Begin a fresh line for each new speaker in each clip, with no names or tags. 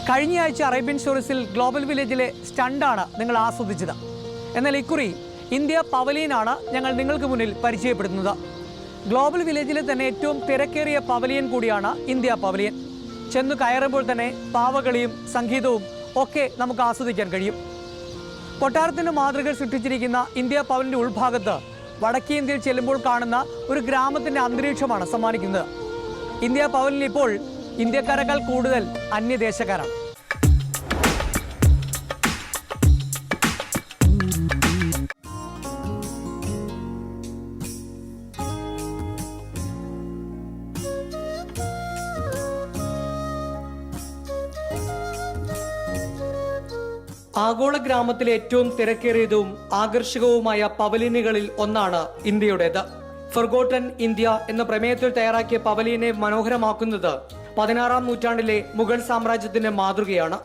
കഴിഞ്ഞയാഴ്ച Arabian ഷോറീസിൽ global വില്ലേജിലെ സ്റ്റണ്ടാണ് നിങ്ങൾ ആസ്വദിച്ചത്. എന്നാൽ ഇക്കുറി ഇന്ത്യ പവലിയനാണ് ഞങ്ങൾ നിങ്ങൾക്ക് മുന്നിൽ പരിചയപ്പെടുത്തുന്നത്. ഗ്ലോബൽ വില്ലേജിലെ തന്നെ ഏറ്റവും തിരക്കേറിയ പവലിയൻ കൂടിയാണ് ഇന്ത്യ പവലിയൻ. ചെന്നു കയറുമ്പോൾ തന്നെ പാവകളിയും സംഗീതവും ഒക്കെ നമുക്ക് ആസ്വദിക്കാൻ കഴിയും. കൊട്ടാരത്തിൻ്റെ മാതൃകകൾ സൃഷ്ടിച്ചിരിക്കുന്ന ഇന്ത്യ പവലിൻ്റെ ഉൾഭാഗത്ത് വടക്കേ ഇന്ത്യയിൽ ചെല്ലുമ്പോൾ കാണുന്ന ഒരു ഗ്രാമത്തിൻ്റെ അന്തരീക്ഷമാണ് സമ്മാനിക്കുന്നത്. ഇന്ത്യ പവലിൽ ഇപ്പോൾ ഇന്ത്യക്കാരെക്കാൾ കൂടുതൽ അന്യദേശക്കാരാണ്. ആഗോള ഗ്രാമത്തിലെ ഏറ്റവും തിരക്കേറിയതും ആകർഷകവുമായ പവലിയനുകളിൽ ഒന്നാണ് ഇന്ത്യയുടേത്. ഫർഗോട്ടൻ ഇന്ത്യ എന്ന പ്രമേയത്തിൽ തയ്യാറാക്കിയ പവലിയനെ മനോഹരമാക്കുന്നത് 16-ാം നൂറ്റാണ്ടിലെ മുഗൾ സാമ്രാജ്യത്തിന്റെ മാതൃകയാണ്.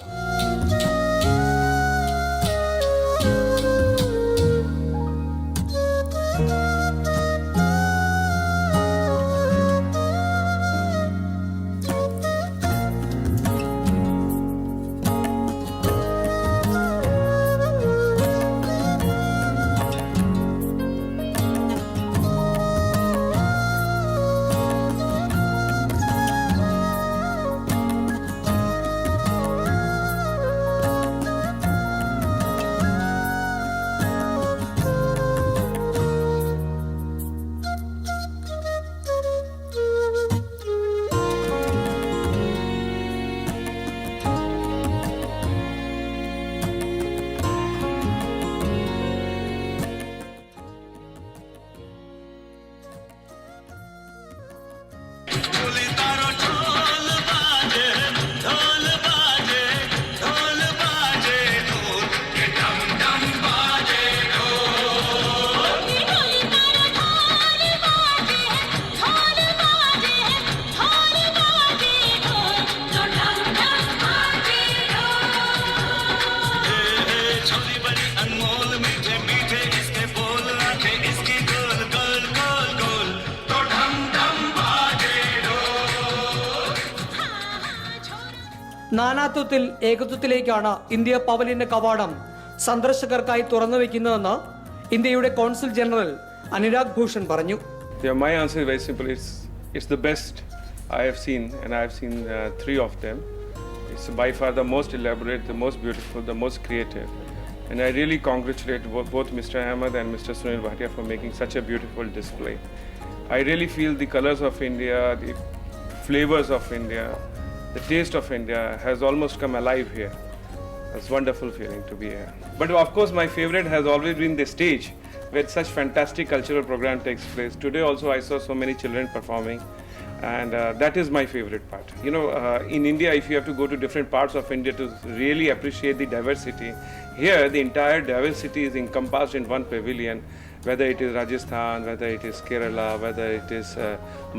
നാനാത്വത്തിൽ ഏകത്വത്തിലേക്കാണ് ഇന്ത്യ പവലിയന്റെ കവാടം സന്ദർശകർക്കായി തുറന്നു വെക്കുന്നതെന്ന് ഇന്ത്യയുടെ കോൺസുൽ ജനറൽ അനുരാഗ് ഭൂഷൺ പറഞ്ഞു.
My answer is very simple. It's the best I have seen, and I have seen 3 of them. It's by far the most elaborate, the most beautiful, the most creative. And I really congratulate both Mr. Ahmed and Mr. Sunil Bhatia for making such a beautiful display. I really feel the colors of India, the flavors of India, the taste of India has almost come alive here. It's a wonderful feeling to be here. But of course my favorite has always been the stage where such fantastic cultural program takes place. Today also I saw so many children performing, and that is my favorite part. You know, in India if you have to go to different parts of India to really appreciate the diversity, here the entire diversity is encompassed in one pavilion, whether it is Rajasthan, whether it is Kerala, whether it is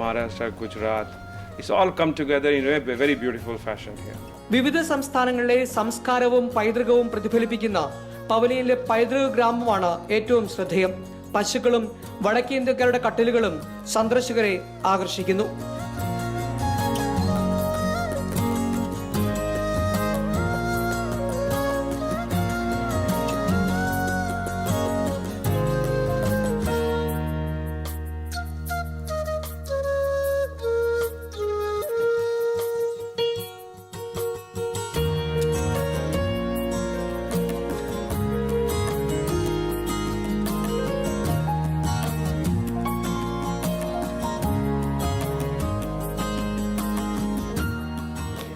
Maharashtra, Gujarat. It's all come together in a very beautiful fashion here.
വിവിധ സംസ്ഥാനങ്ങളിലെ സംസ്കാരവും പൈതൃകവും പ്രതിഫലിപ്പിക്കുന്ന പവലിയനിലെ പൈതൃക ഗ്രാമമാണ് ഏറ്റവും ശ്രദ്ധേയം. പശുക്കളും വടക്കേ ഇന്ത്യക്കാരുടെ കട്ടിലുകളും സന്ദർശകരെ ആകർഷിക്കുന്നു.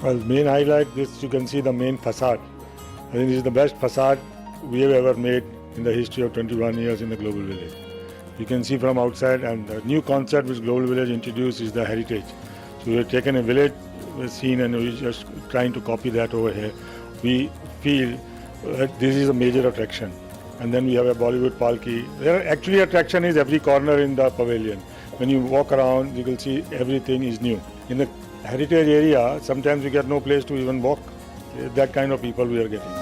Well, main highlight this, you can see the main facade. I think this is the best facade we have ever made in the history of 21 years in the Global Village. You can see from outside, and the new concept which Global Village introduced is the heritage. So we have taken a village scene and we're just trying to copy that over here. We feel that this is a major attraction. And then we have a Bollywood Palki. Actually attraction is every corner in the pavilion. When you walk around, you will see everything is new. In the heritage area, sometimes we get no place to even walk. That kind of people we are getting.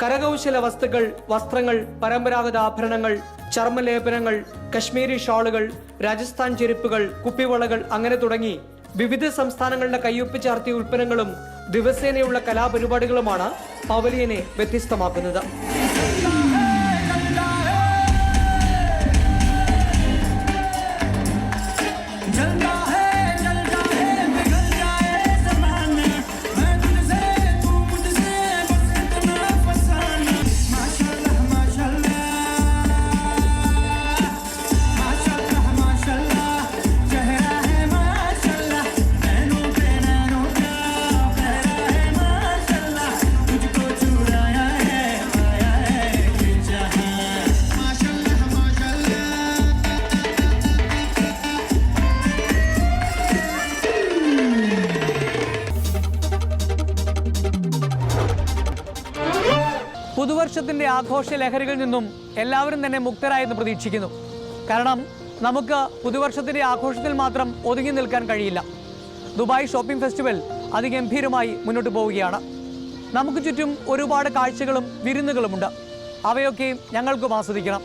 കരകൗശല വസ്തുക്കൾ, വസ്ത്രങ്ങൾ, പരമ്പരാഗത ആഭരണങ്ങൾ, ചർമ്മലേപനങ്ങൾ, കശ്മീരി ഷാളുകൾ, രാജസ്ഥാൻ ചെരുപ്പുകൾ, കുപ്പിവളകൾ അങ്ങനെ തുടങ്ങി വിവിധ സംസ്ഥാനങ്ങളുടെ കയ്യൊപ്പ് ചാർത്തിയ ഉൽപ്പന്നങ്ങളും ദിവസേനയുള്ള കലാപരിപാടികളുമാണ് പവലിയനെ വ്യത്യസ്തമാക്കുന്നത്. പുതുവർഷത്തിന്റെ ആഘോഷ ലഹരികളിൽ നിന്നും എല്ലാവരും തന്നെ മുക്തരായെന്ന് പ്രതീക്ഷിക്കുന്നു. കാരണം നമുക്ക് പുതുവർഷത്തിന്റെ ആഘോഷത്തിൽ മാത്രം ഒതുങ്ങി നിൽക്കാൻ കഴിയില്ല. ദുബായ് ഷോപ്പിംഗ് ഫെസ്റ്റിവൽ അതിഗംഭീരമായി മുന്നോട്ട് പോവുകയാണ്. നമുക്ക് ചുറ്റും ഒരുപാട് കാഴ്ചകളും വിരുന്നുകളുമുണ്ട്. അവയൊക്കെ ഞങ്ങൾക്കും ആസ്വദിക്കണം.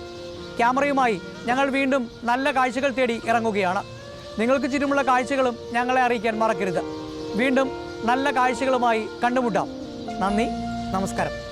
ക്യാമറയുമായി ഞങ്ങൾ വീണ്ടും നല്ല കാഴ്ചകൾ തേടി ഇറങ്ങുകയാണ്. നിങ്ങൾക്ക് ചുറ്റുമുള്ള കാഴ്ചകളും ഞങ്ങളെ അറിയിക്കാൻ മറക്കരുത്. വീണ്ടും നല്ല കാഴ്ചകളുമായി കണ്ടുമുട്ടാം. നന്ദി, നമസ്കാരം.